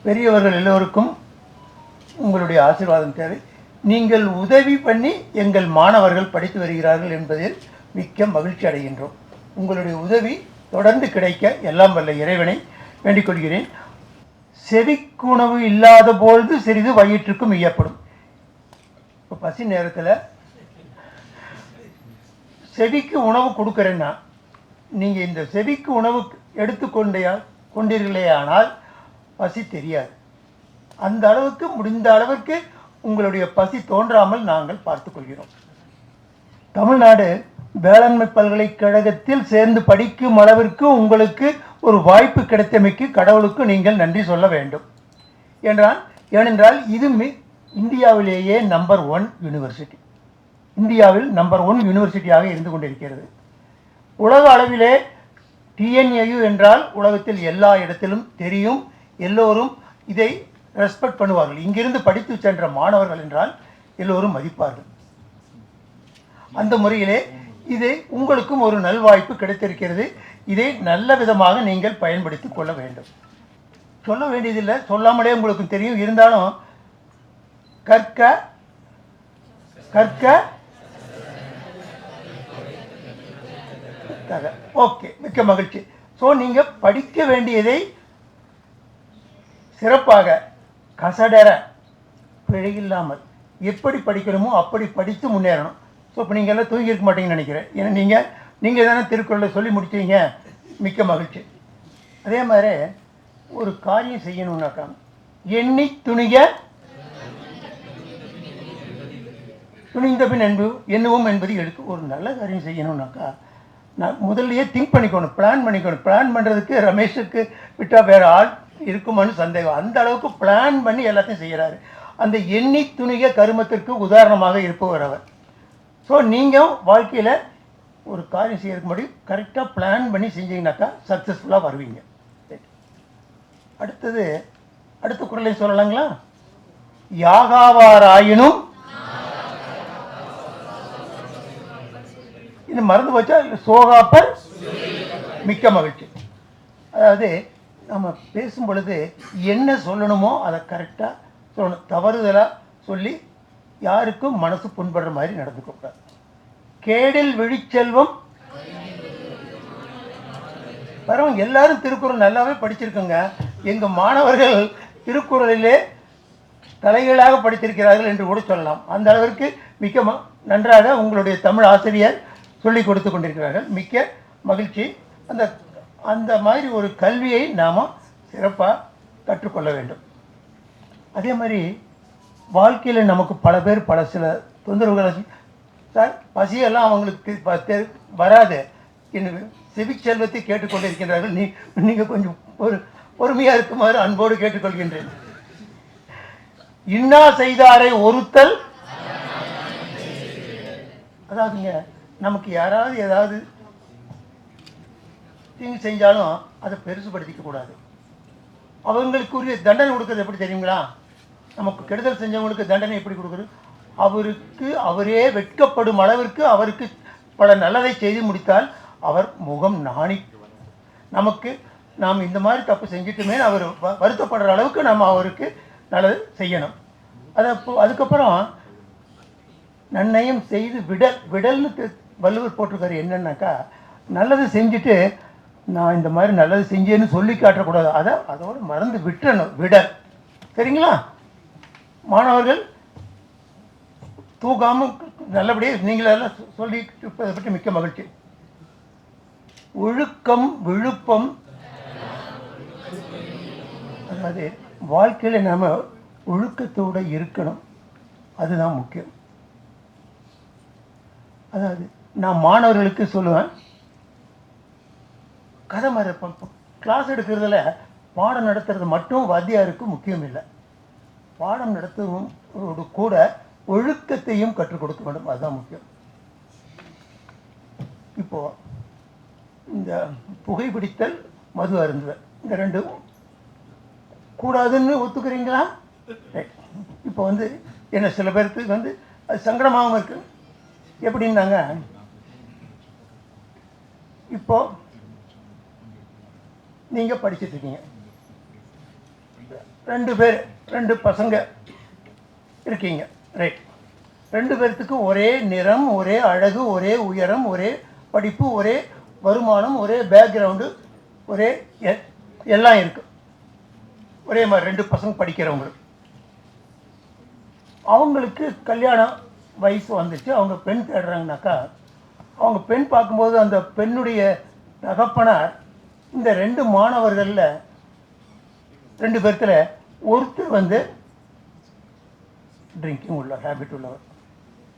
பெரியவர்கள் எல்லோருக்கும் உங்களுடைய ஆசீர்வாதம் தேவை. நீங்கள் உதவி பண்ணி எங்கள் மாணவர்கள் படித்து வருகிறார்கள் என்பதில் மிக்க மகிழ்ச்சி அடைகின்றோம். உங்களுடைய உதவி தொடர்ந்து கிடைக்க எல்லாம் வல்ல இறைவனை வேண்டிக் கொள்கிறேன். செவிக்குணவு இல்லாத பொழுது சிறிது வயிற்றுக்கும் இயப்படும். இப்போ பசி நேரத்தில் செவிக்கு உணவு கொடுக்குறேன்னா நீங்கள் இந்த செவிக்கு உணவு கொண்டீர்களே ஆனால் பசி தெரியாது. அந்த அளவுக்கு முடிந்த அளவுக்கு உங்களுடைய பசி தோன்றாமல் நாங்கள் பார்த்துக்கொள்கிறோம். தமிழ்நாடு வேளாண்மை பல்கலைக்கழகத்தில் சேர்ந்து படிக்கும் அளவிற்கு உங்களுக்கு ஒரு வாய்ப்பு கிடைத்தமைக்கு கடவுளுக்கு நீங்கள் நன்றி சொல்ல வேண்டும். ஏனென்றால் இது இந்தியாவிலேயே நம்பர் 1 யூனிவர்சிட்டி, இந்தியாவில் நம்பர் 1 யூனிவர்சிட்டியாக இருந்து கொண்டிருக்கிறது. உலக அளவிலே டிஎன்ஏயு என்றால் உலகத்தில் எல்லா இடத்திலும் தெரியும், எல்லோரும் இதை ரெஸ்பெக்ட் பண்ணுவார்கள். இங்கிருந்து படித்து சென்ற மாணவர்கள் என்றால் எல்லோரும் மதிப்பார்கள். அந்த முறையிலே இதை உங்களுக்கும் ஒரு நல்வாய்ப்பு கிடைத்திருக்கிறது. இதை நல்ல விதமாக நீங்கள் பயன்படுத்தி கொள்ள வேண்டும். சொல்ல வேண்டியதில்லை, சொல்லாமலே உங்களுக்கு தெரியும். இருந்தாலும் கற்க கற்க ஓகே, மிக்க மகிழ்ச்சி. ஸோ நீங்கள் படிக்க வேண்டியதை சிறப்பாக கசடர பிழையில்லாமல் எப்படி படிக்கணுமோ அப்படி படித்து முன்னேறணும். ஸோ இப்போ நீங்கள் எல்லாம் தூங்கி இருக்க மாட்டீங்கன்னு நினைக்கிறேன். ஏன்னா நீங்கள் தானே திருக்குறளை சொல்லி முடிச்சீங்க. மிக்க மகிழ்ச்சி. அதே மாதிரி ஒரு காரியம் செய்யணும்னாக்கா எண்ணி துணிந்த பின் எண்ணுவோம் என்பது எடுத்து ஒரு நல்ல காரியம் செய்யணும்னாக்கா நான் முதல்லையே திங்க் பண்ணிக்கணும், பிளான் பண்ணிக்கணும். பிளான் பண்ணுறதுக்கு ரமேஷுக்கு விட்டால் வேறு ஆள் இருக்குமான்னு சந்தேகம். அந்த அளவுக்கு பிளான் பண்ணி எல்லாத்தையும் செய்கிறாரு. அந்த எண்ணி துணிக கருமத்திற்கு உதாரணமாக இருப்பவர் அவர். ஸோ நீங்கள் வாழ்க்கையில் ஒரு காரியம் செய்யறதுக்கு முன்னாடி கரெக்டாக பிளான் பண்ணி செஞ்சீங்கன்னாக்கா சக்ஸஸ்ஃபுல்லாக வருவீங்க. அடுத்த குறளை சொல்லலாங்களா? யாகாவாராயினும் இது மறந்து போச்சா? சோகாப்பர் மிக்க மகிழ்ச்சி. அதாவது நம்ம பேசும் பொழுது என்ன சொல்லணுமோ அதை கரெக்டாக சொல்லணும். தவறுதலாக சொல்லி யாருக்கும் மனசு புண்படுற மாதிரி நடந்துக்கூடாது. கேடில் விழிச்செல்வம் பரவாயில்ல, எல்லாரும் திருக்குறள் நல்லாவே படிச்சிருக்கோங்க. எங்கள் மாணவர்கள் திருக்குறளிலே தலைகளாக படித்திருக்கிறார்கள் என்று கூட சொல்லலாம். அந்த அளவிற்கு மிக்க நன்றாக உங்களுடைய தமிழ் ஆசிரியர் சொல்லி கொடுத்து கொண்டிருக்கிறார்கள். மிக்க மகிழ்ச்சி. அந்த மாதிரி ஒரு கல்வியை நாம் சிறப்பாக கற்றுக்கொள்ள வேண்டும். அதே மாதிரி வாழ்க்கையில் நமக்கு பல பேர் பல சில தொந்தரவுகளை சார் பசியெல்லாம் அவங்களுக்கு வராது என்று செவிச்செல்வத்தை கேட்டுக்கொண்டிருக்கின்றார்கள். நீங்கள் கொஞ்சம் பொறுமையாக இருக்குமாறு அன்போடு கேட்டுக்கொள்கின்றேன். இன்னா செய்தாரை ஒருத்தல், அதாவதுங்க நமக்கு யாராவது ஏதாவது தீங்கு செஞ்சாலும் அதை பெருசுபடுத்திக்க கூடாது. அவங்களுக்குரிய தண்டனை கொடுக்குறது எப்படி தெரியுங்களா? நமக்கு கெடுதல் செஞ்சவங்களுக்கு தண்டனை எப்படி கொடுக்குறது? அவரே வெட்கப்படும் அளவிற்கு அவருக்கு பல நல்லதை செய்து முடித்தால் அவர் முகம் நாணி நாம் இந்த மாதிரி தப்பு செஞ்சிட்டுமே அவர் வருத்தப்படுற அளவுக்கு நம்ம அவருக்கு நல்லது செய்யணும். அதுக்கப்புறம் நன்னயம் செய்து விடல்னு வள்ளுவர் போட்டிருக்காரு. என்னன்னாக்கா நல்லது செஞ்சுட்டு நான் இந்த மாதிரி நல்லது செஞ்சேன்னு சொல்லி காட்டக்கூடாது. அதோடு மறந்து விட்டுறணும். விடல். சரிங்களா? மாணவர்கள் தூக்காமல் நல்லபடியாக நீங்களெல்லாம் சொல்லி இருப்பதை பற்றி மிக்க மகிழ்ச்சி. ஒழுக்கம் விழுப்பம், அதாவது வாழ்க்கையில் நாம் ஒழுக்கத்தோடு இருக்கணும். அதுதான் முக்கியம். அதாவது நான் மாணவர்களுக்கு சொல்லுவேன், கதை மாதிரி கிளாஸ் எடுக்கிறதுல பாடம் நடத்துறது மட்டும் வாத்தியாருக்கு முக்கியம் இல்லை. பாடம் நடத்துவதோடு கூட ஒழுக்கத்தையும் கற்றுக் கொடுக்க வேண்டும். அதுதான் முக்கியம். இப்போது இந்த புகைப்பிடித்தல், மது அருந்துதல், இந்த ரெண்டும் கூடாதுன்னு ஒத்துக்கிறீங்களா? இப்போ என்ன சில பேருக்கு அது சங்கடமாகவும் இருக்குது. எப்படின்னாங்க, இப்போ நீங்கள் படிச்சுட்ருக்கீங்க, 2 பேர் 2 பசங்க இருக்கீங்க, ரைட். 2 பேர்த்துக்கும் ஒரே நிறம், ஒரே அழகு, ஒரே உயரம், ஒரே படிப்பு, ஒரே வருமானம், ஒரே பேக்ரவுண்டு, ஒரே எல்லாம் இருக்கு. ஒரே மாதிரி 2 பசங்க படிக்கிறவங்க. அவங்களுக்கு கல்யாணம் வயசு வந்துச்சு, அவங்க பெண் தேடுறாங்கனாக்கா, அவங்க பெண் பார்க்கும்போது அந்த பெண்ணுடைய தகப்பனார் இந்த 2 மாணவர்களில் 2 பேர்த்தில் ஒருத்தர் வந்து ட்ரிங்கிங் உள்ள ஹேபிட் உள்ளவர்,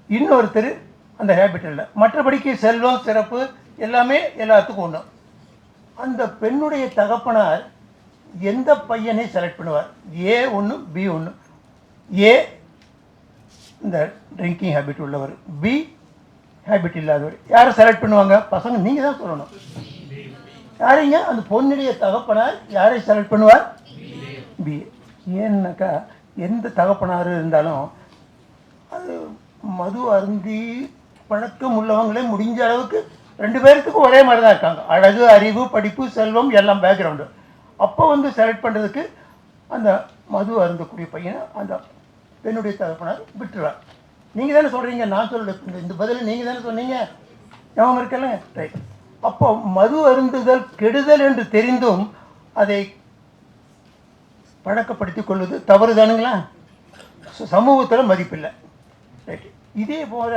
இன்னொருத்தர் அந்த ஹேபிட் இல்லை. மற்றபடிக்கு செல்வம் சிறப்பு எல்லாமே எல்லாத்துக்கும் ஒன்று. அந்த பெண்ணுடைய தகப்பனார் எந்த பையனை செலக்ட் பண்ணுவார்? A1 B1. ஏ இந்த ட்ரிங்கிங் ஹேபிட் உள்ளவர், பி ஹேபிட் இல்லாதவர். யாரை செலக்ட் பண்ணுவாங்க? பசங்க நீங்கள் தான் சொல்லணும். யாரைங்க? அந்த பொண்ணுடைய தகப்பனார் யாரை செலக்ட் பண்ணுவார்? பி. ஏன்னாக்கா எந்த தகப்பனார் இருந்தாலும் அது மது அருந்தி பழக்கம் உள்ளவங்களே முடிஞ்ச அளவுக்கு 2 பேர்த்துக்கும் ஒரே மாதிரி தான் இருக்காங்க. அழகு, அறிவு, படிப்பு, செல்வம் எல்லாம் பேக்ரவுண்டு. அப்போ வந்து செலக்ட் பண்ணுறதுக்கு அந்த மது அருந்தக்கூடிய பையனை அந்த பெண்ணுடைய தகப்பனார் விட்டுருவார். நீங்கள் தானே சொல்கிறீங்க, நான் சொல்ல இந்த பதில் நீங்கள் தானே சொன்னீங்க, ஞாபகம் இருக்கலங்க? ரைட். அப்போ மது அருந்துதல் கெடுதல் என்று தெரிந்தும் அதை பழக்கப்படுத்தி கொள்வது தவறு தானுங்களா? சமூகத்தில் மதிப்பில்லை. ரைட். இதே போல்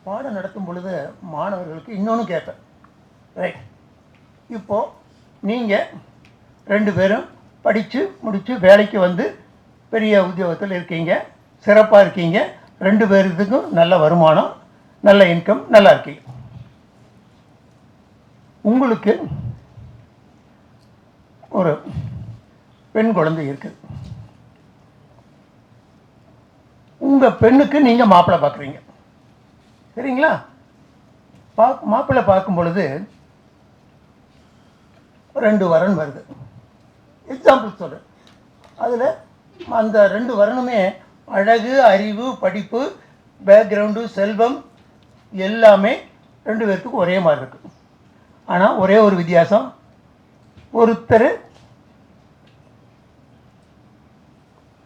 பாடம் நடத்தும் பொழுது மாணவர்களுக்கு இன்னொன்று கேட்பேன். ரைட். இப்போது நீங்கள் 2 பேரும் படித்து முடித்து வேலைக்கு வந்து பெரிய உத்தியோகத்தில் இருக்கீங்க, சிறப்பாக இருக்கீங்க, 2 பேருக்கும் நல்ல வருமானம், நல்ல இன்கம், நல்லா இருக்கீங்க. உங்களுக்கு ஒரு பெண் குழந்தை இருக்குது. உங்கள் பெண்ணுக்கு நீங்கள் மாப்பிள்ளை பார்க்குறீங்க, சரிங்களா? மாப்பிள்ளை பார்க்கும் பொழுது 2 வரன் வருது. எக்ஸாம்பிள் சொல்கிறேன். அதில் அந்த 2 வரனுமே அழகு, அறிவு, படிப்பு, பேக்ரவுண்டு, செல்வம் எல்லாமே 2 பேர்த்துக்கும் ஒரே மாதிரி இருக்குது. ஆனால் ஒரே ஒரு வித்தியாசம்,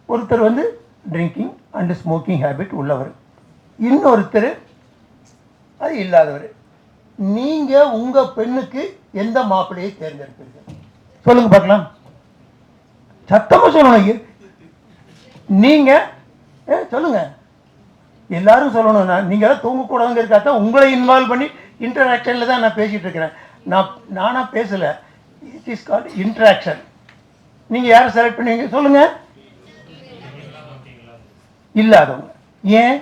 ஒருத்தர் வந்து ட்ரிங்கிங் அண்ட் ஸ்மோக்கிங் ஹேபிட் உள்ளவர், இன்னொருத்தர் அது இல்லாதவர். நீங்கள் உங்கள் பெண்ணுக்கு எந்த மாப்பிள்ளையை தேர்ந்தெடுப்பீர்கள்? சொல்லுங்க பார்க்கலாம். சத்தமாக சொல்லணும். நீங்கள் சொல்லுங்க, எல்லாரும் சொல்லணும். நீங்கள் தான் தூங்கக்கூடாதுங்க இருக்காதான் உங்களை இன்வால்வ் பண்ணி இன்டராக்ஷனில் தான் நான் பேசிகிட்டு இருக்கிறேன். நானாக பேசலை, இட் இஸ் கால்ட் இன்ட்ராக்ஷன். நீங்கள் யாரை செலக்ட் பண்ணுவீங்க? சொல்லுங்கள். இல்லாதவங்க. ஏன்?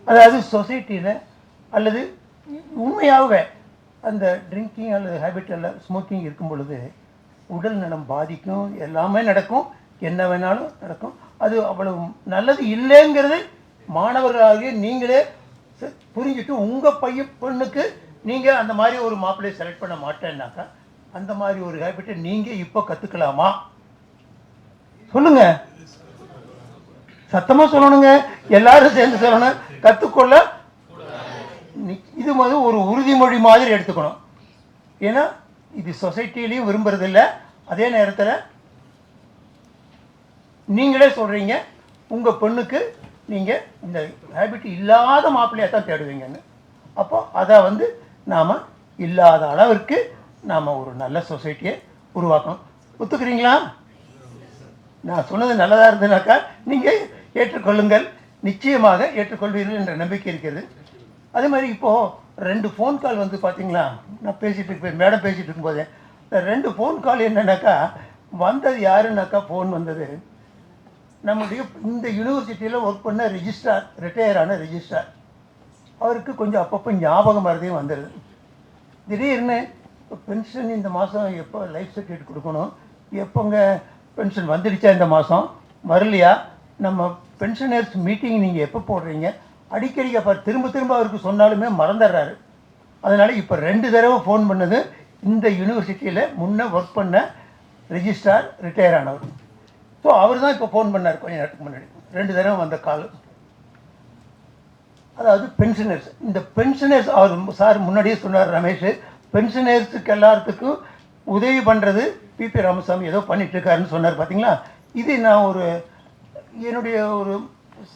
அதாவது சொசைட்டியில் அல்லது உண்மையாகவே அந்த ட்ரிங்கிங் அல்லது ஹேபிட் அல்ல ஸ்மோக்கிங் இருக்கும் பொழுது உடல் நலம் பாதிக்கும், எல்லாமே நடக்கும், என்ன வேணாலும் நடக்கும். அது அவ்வளவு நல்லது இல்லைங்கிறது மாணவர்களாகிய நீங்களே புரிஞ்சுட்டு உங்கள் பெண்ணுக்கு நீங்கள் அந்த மாதிரி ஒரு மாப்பிள்ளையை செலக்ட் பண்ண மாட்டேன்னாக்கா அந்த மாதிரி ஒரு ஹேபிட்டை நீங்கள் இப்போ கற்றுக்கலாமா? சொல்லுங்கள், சத்தமாக சொல்லணுங்க, எல்லாரும் சேர்ந்து சொல்லணும். கற்றுக்கொள்ள இது மாதிரி ஒரு உறுதிமொழி மாதிரி எடுத்துக்கணும். ஏன்னா இது சொசைட்டிலையும் விரும்புறதில்லை, அதே நேரத்தில் நீங்களே சொல்கிறீங்க உங்கள் பெண்ணுக்கு நீங்கள் இந்த ஹேபிட் இல்லாத மாப்பிள்ளையாக தான் தேடுவீங்கன்னு. அப்போ அதை வந்து நாம் இல்லாத அளவிற்கு நாம் ஒரு நல்ல சொசைட்டியை உருவாக்கணும். ஒத்துக்கிறீங்களா? நான் சொன்னது நல்லதாக இருந்ததுனாக்கா நீங்கள் ஏற்றுக்கொள்ளுங்கள், நிச்சயமாக ஏற்றுக்கொள்வீர்கள் என்ற நம்பிக்கை இருக்கிறது. அதே மாதிரி இப்போது 2 ஃபோன் கால் வந்து பார்த்தீங்களா, நான் பேசிகிட்டு இருப்பேன், மேடம் பேசிகிட்டு இருக்கும்போதே இந்த 2 ஃபோன் கால் என்னன்னாக்கா வந்தது யாருன்னாக்கா, ஃபோன் வந்தது நம்முடைய இந்த யூனிவர்சிட்டியில் ஒர்க் பண்ண ரிஜிஸ்ட்ரார், ரிட்டையர் ஆன ரிஜிஸ்ட்ரார். அவருக்கு கொஞ்சம் அப்பப்போ ஞாபகம் மறதியும் வந்துடுது. திடீர்னு இப்போ பென்ஷன் இந்த மாதம் எப்போ லைஃப் சர்டிஃபிகேட் கொடுக்கணும், எப்போங்க பென்ஷன் வந்துடுச்சா, இந்த மாதம் வரலையா, நம்ம பென்ஷனர்ஸ் மீட்டிங் நீங்கள் எப்போ போடுறீங்க, அடிக்கடி அப்போ திரும்ப திரும்ப அவருக்கு சொன்னாலுமே மறந்துடுறாரு. அதனால் இப்போ 2 தடவை ஃபோன் பண்ணது இந்த யூனிவர்சிட்டியில் முன்னே ஒர்க் பண்ண ரிஜிஸ்ட்ரார், ரிட்டையர் ஆனவர். ஸோ அவர் தான் இப்போ ஃபோன் பண்ணார் கொஞ்சம் நேரத்துக்கு முன்னாடி. 2 தடவை வந்த கால். அதாவது பென்ஷனர்ஸ், இந்த பென்ஷனர்ஸ் அவர் சார் முன்னாடியே சொன்னார் ரமேஷ், பென்ஷனர்ஸுக்கு எல்லாத்துக்கும் உதவி பண்ணுறது பிபி ராமசாமி ஏதோ பண்ணிகிட்ருக்காருன்னு சொன்னார். பார்த்தீங்களா, இது நான் என்னுடைய ஒரு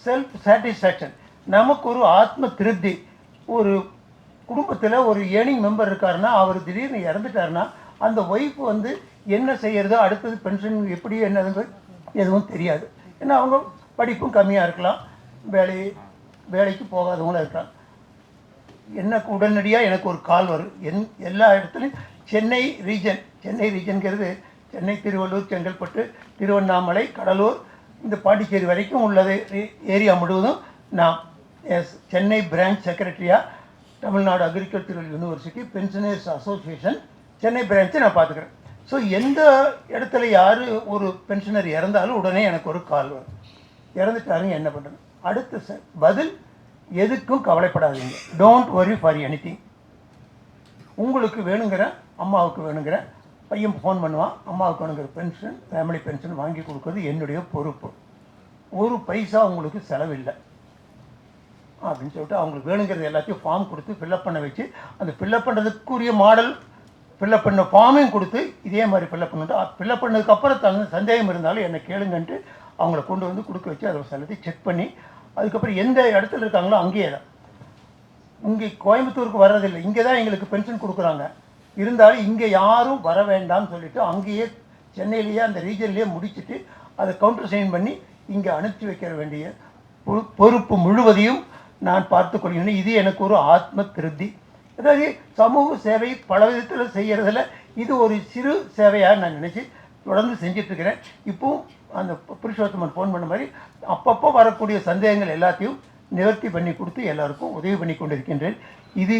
செல்ஃப் சாட்டிஸ்ஃபேக்ஷன், நமக்கு ஒரு ஆத்ம திருப்தி. ஒரு குடும்பத்தில் ஒரு ஏர்னிங் மெம்பர் இருக்காருன்னா, அவர் திடீர்னு இறந்துட்டாருன்னா அந்த ஒய்ஃப் வந்து என்ன செய்யறது, அடுத்தது பென்ஷன் எப்படி என்னதுங்க எதுவும் தெரியாது. ஏன்னா அவங்க படிப்பும் கம்மியாக இருக்கலாம், வேலைக்கு போகாதவங்களும் இருக்கலாம். எனக்கு உடனடியாக எனக்கு ஒரு கால் வரும். எல்லா இடத்துலையும் சென்னை ரீஜன்கிறது சென்னை, திருவள்ளூர், செங்கல்பட்டு, திருவண்ணாமலை, கடலூர், இந்த பாண்டிச்சேரி வரைக்கும் உள்ளது ஏரியா முழுவதும் நான் சென்னை பிரான்ச் செக்ரட்டரியாக Tamil Nadu agricultural university pensioners association Chennai பிரான்ச்சை நான் பார்த்துக்கிறேன். ஸோ எந்த இடத்துல யார் ஒரு பென்ஷனர் இறந்தாலும் உடனே எனக்கு ஒரு கால் வரும், இறந்துட்டாருங்க என்ன பண்ணுறது. அடுத்த பதில், எதுக்கும் கவலைப்படாதீங்க, டோன்ட் வரி ஃபார் எனிதிங். உங்களுக்கு வேணுங்கிற, அம்மாவுக்கு வேணுங்கிற, பையன் ஃபோன் பண்ணுவான், அம்மாவுக்கு வேணுங்கிற பென்ஷன், ஃபேமிலி பென்ஷன் வாங்கி கொடுக்குறது என்னுடைய பொறுப்பு, ஒரு பைசா உங்களுக்கு செலவில்லை அப்படின்னு சொல்லிட்டு அவங்களுக்கு வேணுங்கிறது எல்லாத்தையும் ஃபார்ம் கொடுத்து ஃபில்லப் பண்ண வச்சு, அந்த ஃபில்லப் பண்ணுறதுக்குரிய மாடல் ஃபில்லப் பண்ண ஃபார்மையும் கொடுத்து இதே மாதிரி ஃபில்லப் பண்ணிட்டு, ஃபில்லப் பண்ணதுக்கப்புறம் சந்தேகம் இருந்தாலும் என்னை கேளுங்கன்ட்டு அவங்கள கொண்டு வந்து கொடுக்க வச்சு அதை எல்லாத்தையும் செக் பண்ணி, அதுக்கப்புறம் எந்த இடத்துல இருக்காங்களோ அங்கேயே தான், இங்கே கோயம்புத்தூருக்கு வர்றதில்லை, இங்கே தான் எங்களுக்கு பென்ஷன் கொடுக்குறாங்க, இருந்தாலும் இங்கே யாரும் வர வேண்டாம்னு சொல்லிவிட்டு அங்கேயே சென்னையிலேயே அந்த ரீஜன்லேயே முடிச்சுட்டு அதை கவுண்டர் சைன் பண்ணி இங்கே அனுப்பிச்சி வைக்க வேண்டிய பொறுப்பு முழுவதையும் நான் பார்த்து கொள்கிறேன். இது எனக்கு ஒரு ஆத்ம திருப்தி. அதாவது சமூக சேவை பல விதத்தில் செய்கிறதில் இது ஒரு சிறு சேவையாக நான் நினச்சி தொடர்ந்து செஞ்சிட்ருக்கிறேன். இப்போவும் அந்த புருஷோத்தமன் ஃபோன் பண்ண மாதிரி அப்பப்போ வரக்கூடிய சந்தேகங்கள் எல்லாத்தையும் நிவர்த்தி பண்ணி கொடுத்து எல்லாருக்கும் உதவி பண்ணி கொண்டிருக்கின்றேன். இது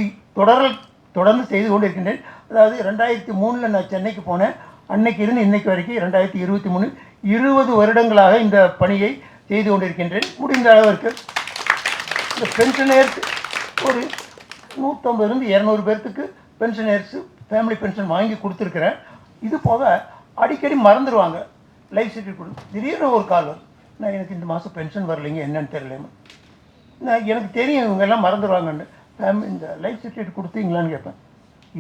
தொடர்ந்து செய்து கொண்டிருக்கின்றேன். அதாவது 2003 நான் சென்னைக்கு போனேன், அன்னைக்கு இருந்து இன்னைக்கு வரைக்கும் 2023 20 வருடங்களாக இந்த பணியை செய்து கொண்டிருக்கின்றேன். முடிந்த அளவிற்கு இந்த பென்ஷனர்ஸ் ஒரு 150-200 பேர்த்துக்கு பென்ஷனர்ஸ் ஃபேமிலி பென்ஷன் வாங்கி கொடுத்துருக்குறேன். இது போக அடிக்கடி மறந்துடுவாங்க, லைஃப் சர்டிஃபிகேட் கொடு, திடீர்னு ஒரு கால் வரும், நான் எனக்கு இந்த மாதம் பென்ஷன் வரலைங்க என்னன்னு தெரியலையுமா, நான் எனக்கு தெரியும் இவங்கெல்லாம் மறந்துடுவாங்கன்னு, இந்த லைஃப் சர்டிஃபிகேட் கொடுத்தீங்களான்னு கேட்பேன்.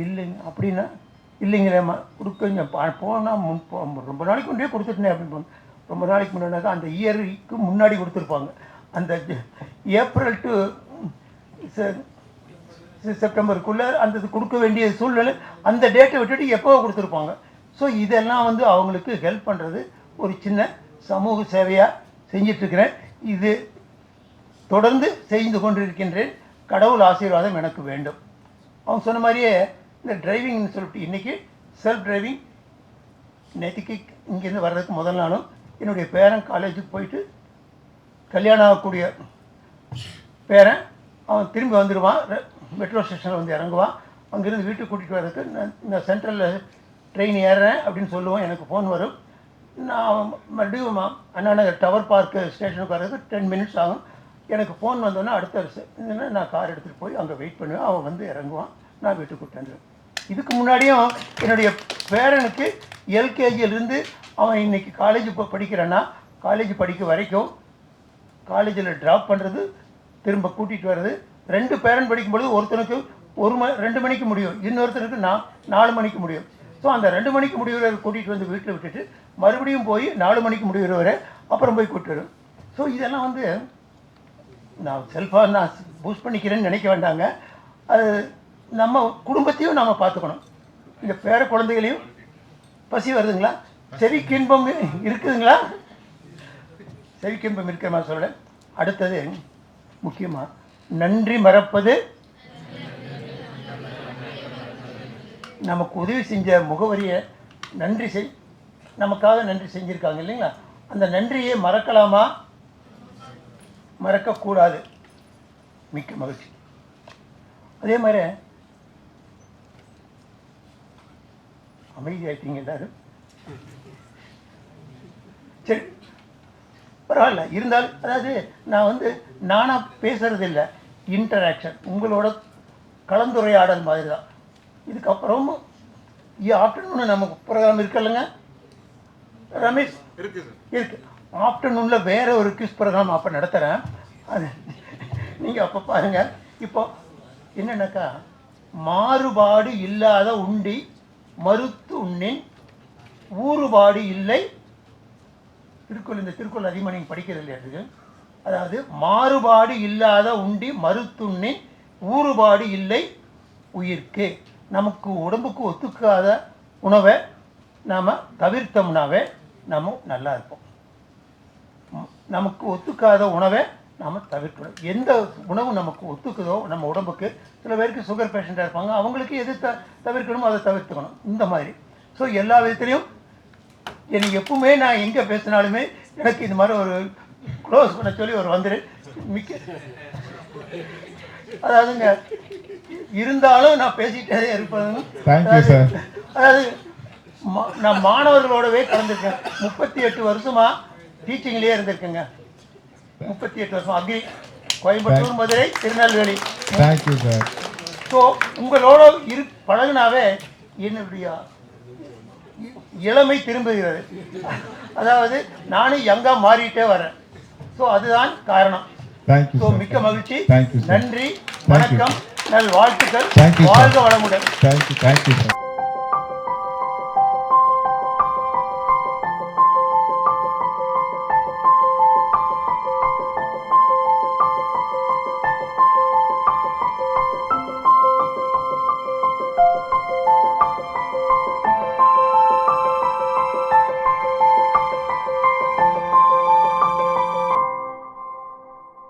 இல்லைங்க அப்படின்னா, இல்லைங்களேம்மா கொடுக்குங்க போனால் ரொம்ப நாளைக்கு முன்னாடியே கொடுத்துட்டேனே அப்படின்னு. ரொம்ப நாளைக்கு முன்னாடி அந்த இயருக்கு முன்னாடி கொடுத்துருப்பாங்க, அந்த ஏப்ரல் டு செப்டம்பருக்குள்ளே அந்த கொடுக்க வேண்டிய சூழ்நிலை, அந்த டேட்டை விட்டுட்டு எப்போ கொடுத்துருப்பாங்க. ஸோ இதெல்லாம் வந்து அவங்களுக்கு ஹெல்ப் பண்ணுறது ஒரு சின்ன சமூக சேவையாக செஞ்சிட்ருக்கிறேன். இது தொடர்ந்து செய்து கொண்டிருக்கின்றேன். கடவுள் ஆசீர்வாதம் எனக்கு வேண்டும். அவங்க சொன்ன மாதிரியே இந்த டிரைவிங்னு சொல்லிட்டு இன்றைக்கி செல்ஃப் டிரைவிங், நேற்றுக்கு இங்கேருந்து வர்றதுக்கு முதல் நாளும் என்னுடைய பேரன் காலேஜுக்கு போயிட்டு கல்யாணம் ஆகக்கூடிய பேரன் அவன் திரும்பி வந்துடுவான், மெட்ரோ ஸ்டேஷனில் வந்து இறங்குவான், அங்கேருந்து வீட்டுக்கு கூட்டிகிட்டு வர்றதுக்கு நான் சென்ட்ரலில் ட்ரெயின் ஏறுறேன் அப்படின்னு சொல்லுவோம். எனக்கு ஃபோன் வரும், நான் மறுபடியும் அண்ணா நகர் டவர் பார்க்கு ஸ்டேஷனுக்கு வர்றதுக்கு 10 மினிட்ஸ் ஆகும். எனக்கு ஃபோன் வந்தோன்னா அடுத்த நான் கார் எடுத்துகிட்டு போய் அங்கே வெயிட் பண்ணுவேன், அவன் வந்து இறங்குவான், நான் வீட்டுக்கு கூப்பிட்டு. இதுக்கு முன்னாடியும் என்னுடைய பேரனுக்கு எல்கேஜியிலேருந்து அவன் இன்றைக்கி காலேஜ் படிக்கிறான்னா, காலேஜ் படிக்க வரைக்கும் காலேஜில் ட்ராப் பண்ணுறது, திரும்ப கூட்டிகிட்டு வர்றது. 2 பேரன் படிக்கும்பொழுது ஒருத்தனுக்கு 2 மணிக்கு முடியும், இன்னொருத்தனுக்கு 4 மணிக்கு முடியும். ஸோ அந்த 2 மணிக்கு முடிவுற கூட்டிகிட்டு வந்து வீட்டில் விட்டுட்டு மறுபடியும் போய் 4 மணிக்கு முடிவுற வரை அப்புறம் போய் கூப்பிட்டு வரும். ஸோ இதெல்லாம் வந்து நான் செல்ஃபாக நான் பூஸ்ட் பண்ணிக்கிறேன்னு நினைக்க வேண்டாங்க. அது நம்ம குடும்பத்தையும் நாம் பார்த்துக்கணும். இந்த பேர குழந்தைகளையும், பசி வருதுங்களா, செவிக்கின்பம் இருக்குதுங்களா, செவிக்கின்பம் இருக்கிற மாதிரி சொல்ல. அடுத்தது முக்கியமாக நன்றி மறப்பது. நமக்கு உதவி செஞ்ச முகவரியை நமக்காக நன்றி செஞ்சுருக்காங்க இல்லைங்களா, அந்த நன்றியை மறக்கலாமா, மறக்கக்கூடாது. மிக்க மகிழ்ச்சி. அதே மாதிரி அமைதியாயிட்டீங்க எல்லாரும், சரி பரவாயில்ல. இருந்தாலும் அதாவது நான் வந்து நானாக பேசுறது இல்லை, இன்டராக்ஷன், உங்களோட கலந்துரையாடல் மாதிரி தான். இதுக்கப்புறமும் ஆஃப்டர்நூன் நமக்கு ப்ரோக்ராம் இருக்குல்லங்க ரமேஷ், இருக்கு. ஆஃப்டர்நூனில் வேறு ஒரு கிஸ் ப்ரோக்ராம் அப்போ நடத்துகிறேன், அது நீங்கள் அப்போ பாருங்கள். இப்போ என்னென்னாக்கா, மாறுபாடு இல்லாத உண்டி மறுத்து உண்ணின் ஊறுபாடு இல்லை திருக்குறள் அதிகமாக நீங்கள் படிக்கிறது இல்லையா? அதாவது மாறுபாடு இல்லாத உண்டி மறுத்துண்ணின் ஊறுபாடு இல்லை உயிர்க்கு. நமக்கு உடம்புக்கு ஒத்துக்காத உணவை நாம் தவிர்த்தோம்னாவே நம்ம நல்லா இருப்போம். நமக்கு ஒத்துக்காத உணவை நாம் தவிர்க்கணும். எந்த உணவு நமக்கு ஒத்துக்குதோ நம்ம உடம்புக்கு, சில பேருக்கு சுகர் பேஷண்ட்டாக இருப்பாங்க, அவங்களுக்கு எது தவிர்க்கணுமோ அதை தவிர்த்துக்கணும். இந்த மாதிரி ஸோ எல்லா விதத்துலேயும் எனக்கு எப்பவுமே நான் எங்கே பேசினாலுமே எனக்கு இந்த மாதிரி ஒரு க்ளோஸ் பண்ண சொல்லி ஒரு வந்துடு மிக்க, அதாவதுங்க இருந்தாலும் நான் பேசிகிட்டே இருப்பேன். அதாவது நான் மாணவர்களோடவே கலந்துருக்கேன். 38 வருஷமாக டீச்சிங்லேயே இருந்திருக்கேங்க. 38 வருஷம் அக்ரி, கோயம்புத்தூர், மதுரை, திருநெல்வேலி. ஸோ உங்களோட பழகுனாவே என்னுடைய இளமை திரும்புகிறது. அதாவது நானும் யங்காக மாறிட்டே வரேன். ஸோ அதுதான் காரணம். ஸோ மிக்க மகிழ்ச்சி. நன்றி, வணக்கம், நல் வாழ்த்துக்கள். வாழ்க வளமுடன்.